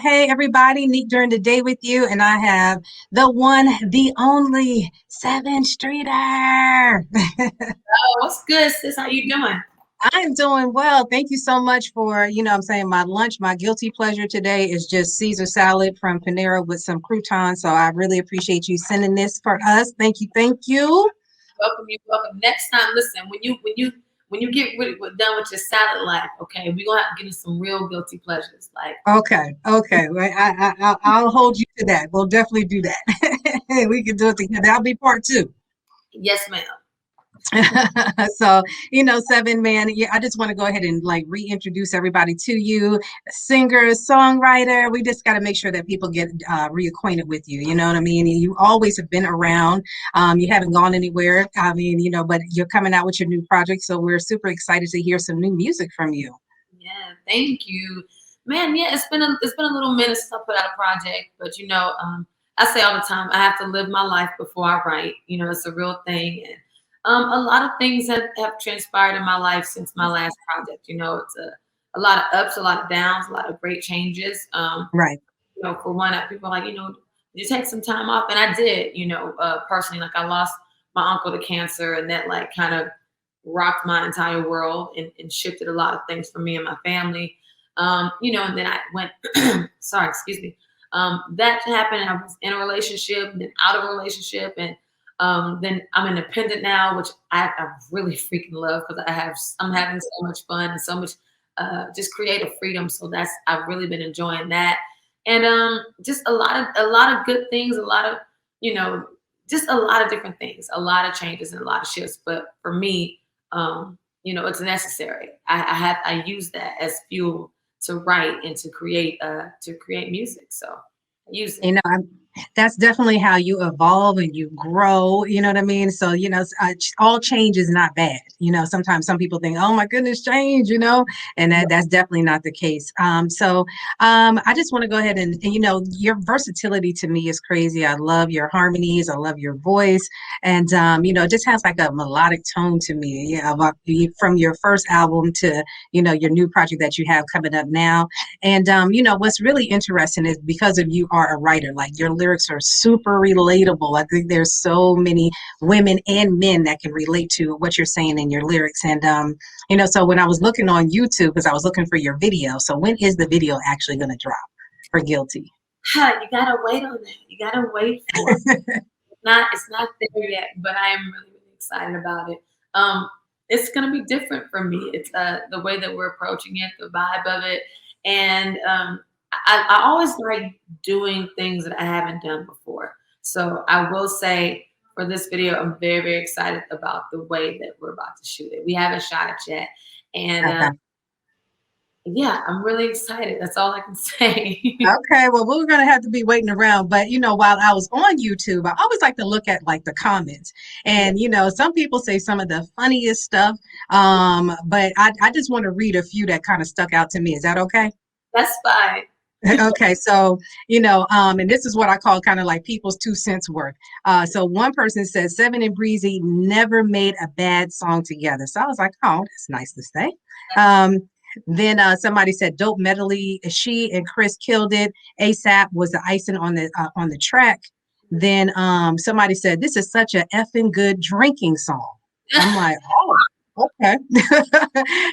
Hey everybody, Neek during the day with you, and I have the one, the only Sevyn Streeter. Oh, what's good, sis? How you doing? I'm doing well. Thank you so much for, I'm saying my lunch, my guilty pleasure today is just Caesar salad from Panera with some croutons. So I really appreciate you sending this for us. Thank you, thank you. Welcome you. Welcome. Next time, listen. When you get done with your salad life, okay, we gonna have to get into some real guilty pleasures. Like, Okay, okay. Well, I'll hold you to that. We'll definitely do that. We can do it together. That'll be part two. yes, ma'am. So, Seven Man, yeah, I just want to go ahead and like reintroduce everybody to you. Singer, songwriter. We just got to make sure that people get reacquainted with you. You know what I mean? You always have been around. You haven't gone anywhere. I mean, but you're coming out with your new project. So we're super excited to hear some new music from you. Yeah, thank you, man. Yeah, it's been a little minute since I put out a project, but I say all the time, I have to live my life before I write. It's a real thing, and a lot of things have transpired in my life since my last project. It's a lot of ups, a lot of downs, a lot of great changes. Right. For one, people are like, you take some time off, and I did. Personally, like I lost my uncle to cancer, and that like kind of rocked my entire world and shifted a lot of things for me and my family. And then I went, sorry, excuse me. That happened. I was in a relationship, then out of a relationship, and then I'm independent now, which I really freaking love because I'm having so much fun and so much just creative freedom. So I've really been enjoying that, and just a lot of good things, a lot of you know just a lot of different things, a lot of changes and a lot of shifts. But for me, it's necessary. I use that as fuel to write and to create music. So I use it. You know, I'm, that's definitely how you evolve and you grow. You know what I mean? So, all change is not bad. Sometimes some people think, oh my goodness, change, and that's definitely not the case. I just want to go ahead and, your versatility to me is crazy. I love your harmonies. I love your voice. And, it just has like a melodic tone to me. Yeah. From your first album to, your new project that you have coming up now. And what's really interesting is because of you are a writer, like your lyrics are super relatable. I think there's so many women and men that can relate to what you're saying in your lyrics. And so when I was looking on YouTube, because I was looking for your video, so when is the video actually going to drop for Guilty? You gotta wait on that. You gotta wait for it. It's not there yet, but I am really, really excited about it. It's gonna be different for me. It's the way that we're approaching it, the vibe of it, and I always like doing things that I haven't done before. So I will say for this video, I'm very, very excited about the way that we're about to shoot it. We haven't shot it yet, and Okay. yeah, I'm really excited. That's all I can say. Okay, well, we're gonna have to be waiting around. But while I was on YouTube, I always like to look at like the comments, Yeah, and some people say some of the funniest stuff. But I just want to read a few that kind of stuck out to me. Is that okay? that's fine. Okay, so and this is what I call kind of like people's 2 cents worth. So one person says Seven and Breezy never made a bad song together. So I was like, oh, that's nice to say. Um, then somebody said dope medley. She and Chris killed it. ASAP was the icing on the track. Then somebody said this is such a effing good drinking song. I'm like, oh, okay.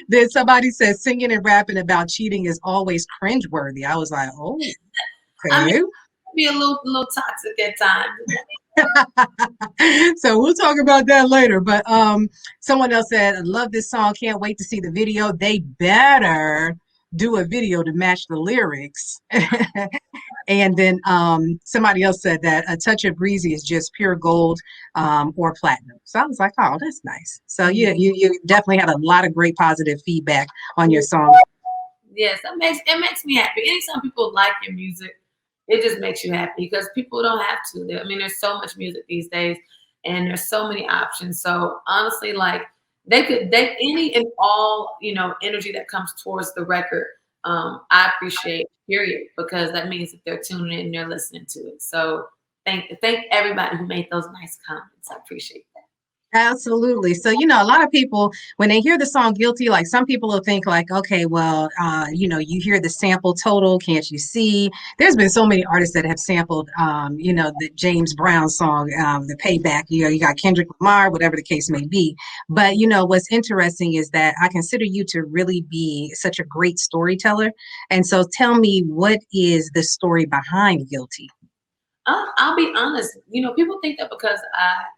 Then somebody said singing and rapping about cheating is always cringeworthy. I was like, oh, I mean, okay. be a little toxic at times. So we'll talk about that later. But someone else said, I love this song. Can't wait to see the video. They better do a video to match the lyrics. And then somebody else said that a touch of breezy is just pure gold or platinum. So I was like, oh, that's nice. So you definitely had a lot of great positive feedback on your song. Yes, it makes me happy. Anytime people like your music, it just makes you happy because people don't have to. I mean, there's so much music these days, and there's so many options. So honestly, like they any and all energy that comes towards the record, I appreciate. Period, because that means that they're tuning in and they're listening to it. So thank everybody who made those nice comments. I appreciate that. Absolutely. So, a lot of people, when they hear the song Guilty, like some people will think like, okay, well, you hear the sample total, can't you see? There's been so many artists that have sampled, the James Brown song, the Payback, you got Kendrick Lamar, whatever the case may be. But, what's interesting is that I consider you to really be such a great storyteller. And so tell me, what is the story behind Guilty? I'll be honest. People think that because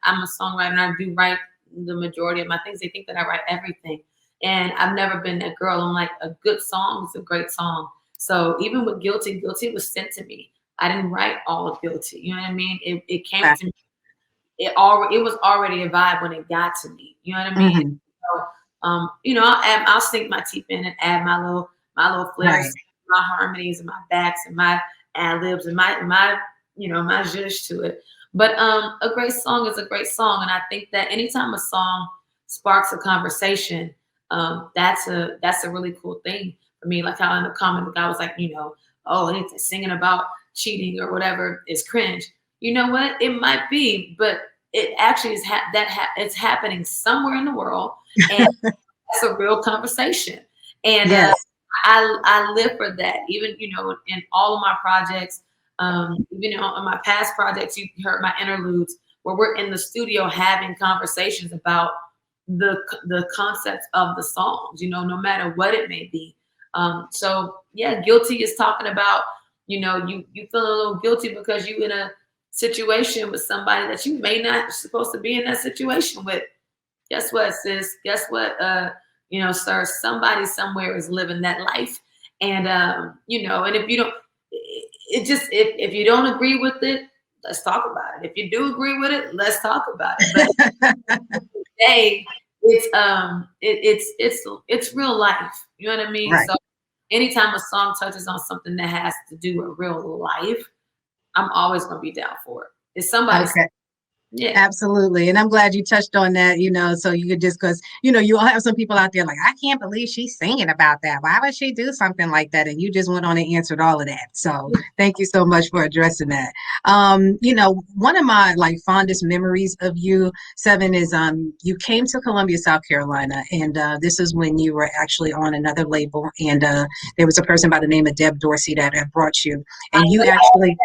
I'm a songwriter and I do write the majority of my things, they think that I write everything. And I've never been that girl. I'm like, a good song is a great song. So even with Guilty, Guilty was sent to me. I didn't write all of Guilty. You know what I mean? It came to me. It was already a vibe when it got to me. You know what I mean? Mm-hmm. So, I'll sink my teeth in and add my little flares, Right. my harmonies and my backs and my ad libs and my zhuzh to it. But a great song is a great song, and I think that anytime a song sparks a conversation, that's a really cool thing for me. Like how in the comment the guy was like, oh, anything singing about cheating or whatever is cringe. You know what? It might be, but it actually is it's happening somewhere in the world, and it's a real conversation. And Yes. I live for that. Even in all of my projects, even in my past projects, you heard my interludes where we're in the studio having conversations about the concepts of the songs. No matter what it may be. So yeah, Guilty is talking about you feel a little guilty because you in a situation with somebody that you may not supposed to be in that situation with. Guess what, sis? Guess what, sir? Somebody somewhere is living that life, and and if you don't, it just if you don't agree with it, let's talk about it. If you do agree with it, let's talk about it. But today, it's real life. You know what I mean? Right. So anytime a song touches on something that has to do with real life, I'm always gonna be down for it. It's somebody's, Okay. yeah. Absolutely. And I'm glad you touched on that, so you could just, because, you'll have some people out there like, I can't believe she's singing about that. Why would she do something like that? And you just went on and answered all of that. So thank you so much for addressing that. One of my like fondest memories of you, Sevyn, is you came to Columbia, South Carolina, and this is when you were actually on another label, and there was a person by the name of Deb Dorsey that had brought you, I and you know. actually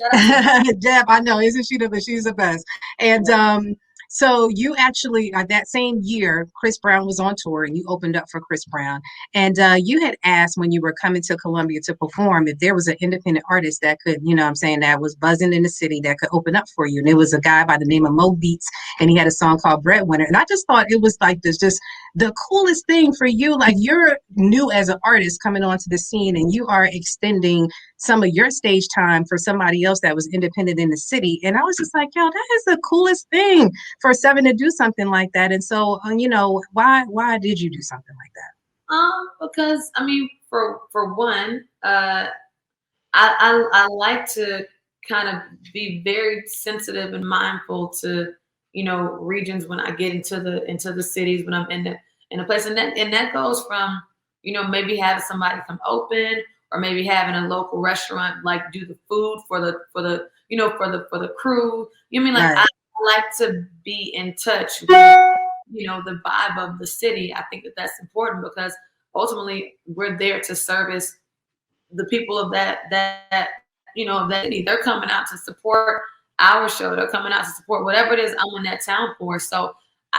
Shout out to Deb, I know, isn't she she's the best. And so you actually that same year, Chris Brown was on tour and you opened up for Chris Brown. And you had asked when you were coming to Columbia to perform if there was an independent artist that could, I'm saying, that was buzzing in the city that could open up for you. And it was a guy by the name of Mo Beats, and he had a song called Breadwinner. And I just thought it was like this just the coolest thing for you. Like you're new as an artist coming onto the scene and you are extending some of your stage time for somebody else that was independent in the city. And I was just like, yo, that is the coolest thing for Sevyn to do something like that. And so, why did you do something like that? Because I mean, for one, I like to kind of be very sensitive and mindful to regions when I get into the cities when I'm in a place, and that goes from maybe having somebody come open or maybe having a local restaurant like do the food for the crew. You know what I mean? Like Right. I like to be in touch with the vibe of the city. I think that that's important because ultimately we're there to service the people of that city. They're coming out to support our show. They're coming out to support whatever it is I'm in that town for. So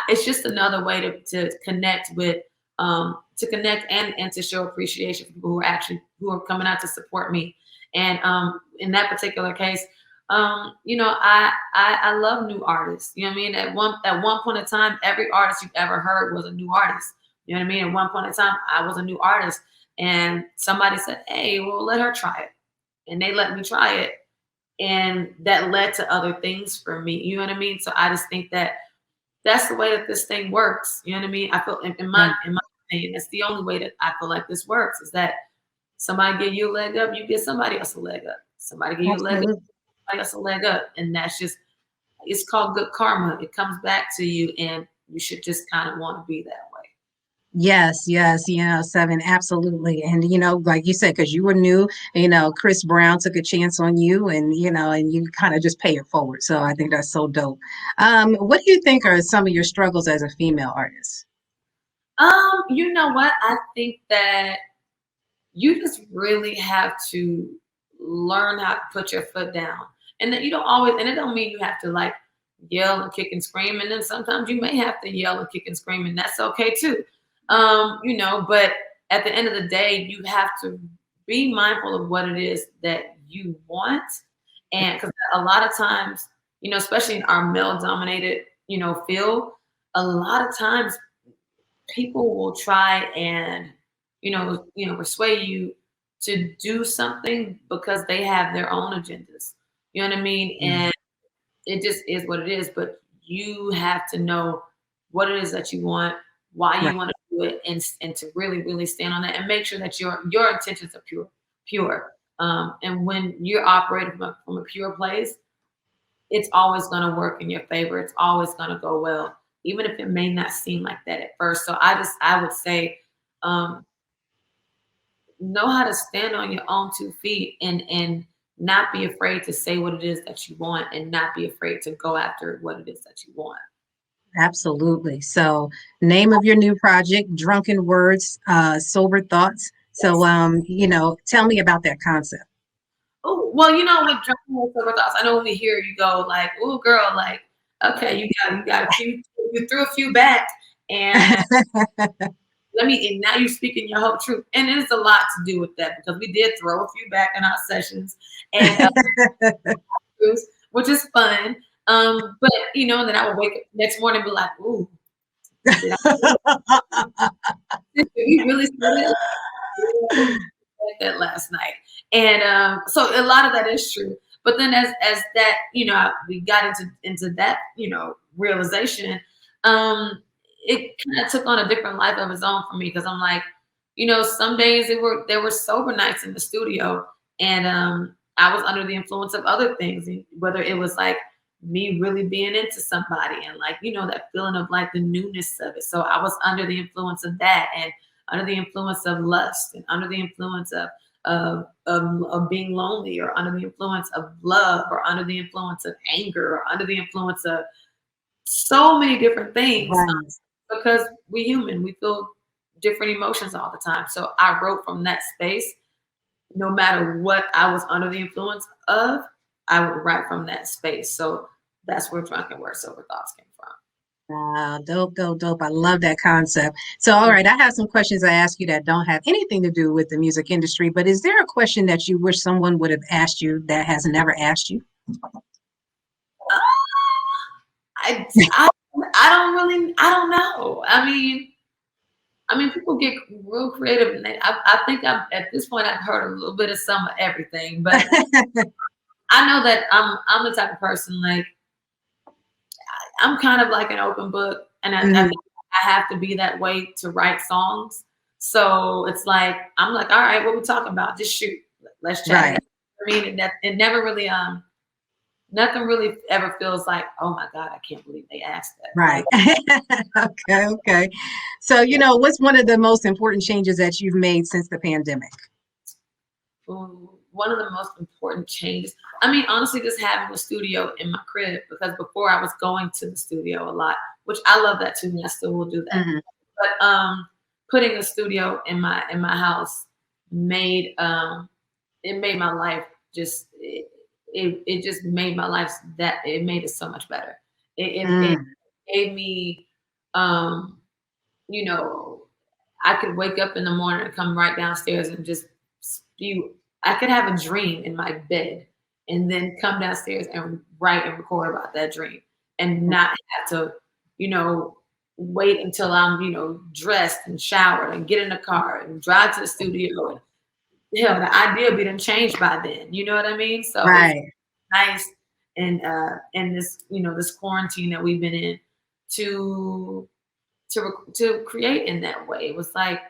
it's just another way to connect with to connect and to show appreciation for people who are coming out to support me. And in that particular case, I love new artists. You know what I mean? At one point in time, every artist you've ever heard was a new artist. You know what I mean? At one point in time, I was a new artist, and somebody said, "Hey, well, let her try it," and they let me try it, and that led to other things for me. You know what I mean? So I just think that that's the way that this thing works. You know what I mean? I feel in my opinion, that's the only way that I feel like this works is that somebody give you a leg up, you give somebody else a leg up. Somebody give you a leg up, Absolutely. somebody else a leg up, and that's just it's called good karma. It comes back to you, and you should just kind of want to be that way. Yes, yes, Sevyn, absolutely. And like you said, because you were new, Chris Brown took a chance on you and and you kind of just pay it forward. So I think that's so dope. What do you think are some of your struggles as a female artist? You know what? I think that you just really have to learn how to put your foot down. And that you don't always, and it don't mean you have to like yell and kick and scream. And then sometimes you may have to yell and kick and scream, and that's okay too. But at the end of the day, you have to be mindful of what it is that you want. And because a lot of times, especially in our male dominated, field, a lot of times people will try and persuade you to do something because they have their own agendas. You know what I mean? Mm. And it just is what it is. But you have to know what it is that you want, why Right. you want to do it, and to really, really stand on that and make sure that your intentions are pure. And when you're operating from a pure place, it's always going to work in your favor. It's always going to go well, even if it may not seem like that at first. So I would say, um, know how to stand on your own 2 feet and not be afraid to say what it is that you want and not be afraid to go after what it is that you want. Absolutely. So, name of your new project, Drunken Words, Sober Thoughts. So, Yes. tell me about that concept. Oh, well, with drinking with sober thoughts, I know when we hear you go like, "Oh, girl, like, okay, you got a few, you threw a few back, and and now you're speaking your whole truth." And it's a lot to do with that because we did throw a few back in our sessions, and which is fun. But then I would wake up next morning and be like, "Ooh, did did we really say that? Like that last night?" And so a lot of that is true. But then as that we got into that realization, it kind of took on a different life of its own for me because I'm like, some days there were sober nights in the studio, and I was under the influence of other things, whether it was like me really being into somebody and like that feeling of like the newness of it. So I was under the influence of that, and under the influence of lust, and under the influence of being lonely, or under the influence of love, or under the influence of anger, or under the influence of so many different things, Right. because we human, we feel different emotions all the time. So I wrote from that space. No matter what I was under the influence of, I would write from that space. So that's where Drunken Word Sober Thoughts came from. Wow, dope, dope, dope. I love that concept. So, all right, I have some questions I ask you that don't have anything to do with the music industry, but is there a question that you wish someone would have asked you that has never asked you? Uh, I, I, I don't know. I mean, people get real creative, and I think at this point I've heard a little bit of some of everything, but I know that I'm the type of person like I'm kind of like an open book, and I Mhm. think I have to be that way to write songs. So it's like I'm like, all right, what we talking about? Just shoot, let's chat it Right, up. I mean, and that it never really nothing really ever feels like, oh my god, I can't believe they asked that. right. Okay, okay. So, what's one of the most important changes that you've made since the pandemic? One of the most important changes. I mean, honestly, just having a studio in my crib, because before I was going to the studio a lot, which I love that too, and I still will do that. Mhm. But putting a studio in my house made it made my life just it just made my life that it made it so much better. It Mm. gave me um you know I could wake up in the morning and come right downstairs and just spew. I could have a dream in my bed and then come downstairs and write and record about that dream, and not have to, you know, wait until I'm, dressed and showered and get in the car and drive to the studio. And the idea would be done changed by then. You know what I mean? So it's Right. nice, and this, this quarantine that we've been in, to to create in that way. It was like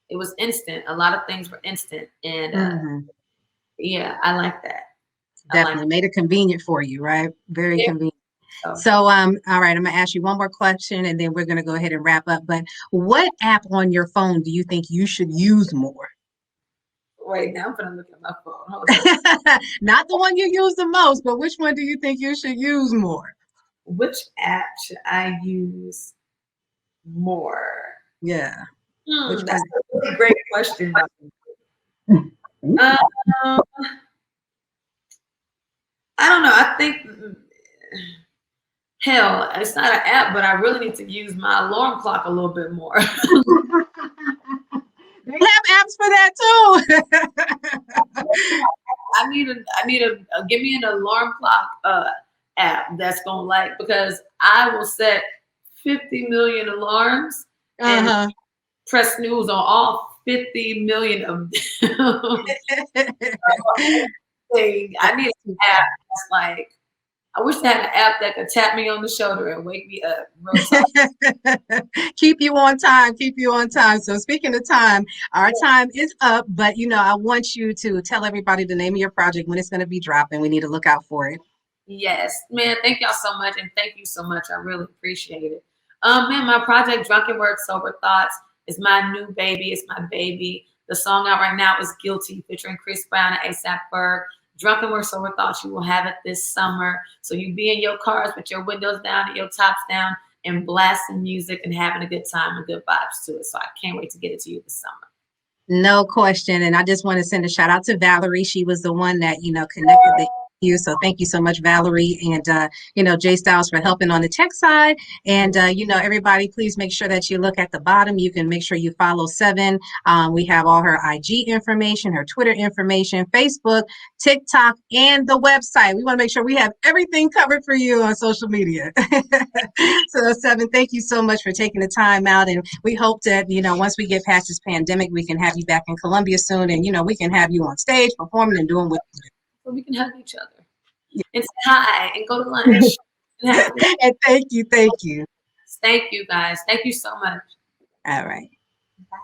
it was instant. A lot of things were instant, and Mhm. yeah, I like that. I like Definitely made it convenient for you, right? Very it. convenient. So All right, I'm gonna ask you one more question and then we're gonna go ahead and wrap up. But what app on your phone do you think you should use more? wait, now I'm gonna look at my phone. Hold on. Not the one you use the most, but which one do you think you should use more? Which app should I use more? Yeah. Which That's a really great question. one? Um, I don't know. I think hell, it's not an app, but I really need to use my alarm clock a little bit more. They have apps for that too. I need a give me an alarm clock app that's gonna like because I will set 50 million alarms and Uh-huh. press snooze on all 50 million of them. I need an app that's like I wish I had an app that could tap me on the shoulder and wake me up. Real talk. Keep you on time, keep you on time. So speaking of time, our time is up, but I want you to tell everybody the name of your project, when it's going to be dropping. We need to look out for it. Yes, man. Thank y'all so much, and thank you so much. I really appreciate it. Man, my project Drunken Words, Sober Thoughts is my new baby. It's my baby. The song out right now is Guilty, featuring Chris Brown and ASAP Ferg. Drunken Words, Sober Thoughts. You will have it this summer. So you be in your cars with your windows down and your tops down and blasting music and having a good time and good vibes to it. So I can't wait to get it to you this summer. No question. And I just want to send a shout out to Valerie. She was the one that, connected you. So thank you so much, Valerie. And, Jay Styles for helping on the tech side. And, everybody, please make sure that you look at the bottom. You can make sure you follow Sevyn. We have all her IG information, her Twitter information, Facebook, TikTok, and the website. We want to make sure we have everything covered for you on social media. So, Sevyn, thank you so much for taking the time out. And we hope that, once we get past this pandemic, we can have you back in Columbia soon. And, we can have you on stage performing and doing what you do. So we can hug each other and say hi and go to lunch. And thank you. Thank you, guys. Thank you so much. All right. Bye.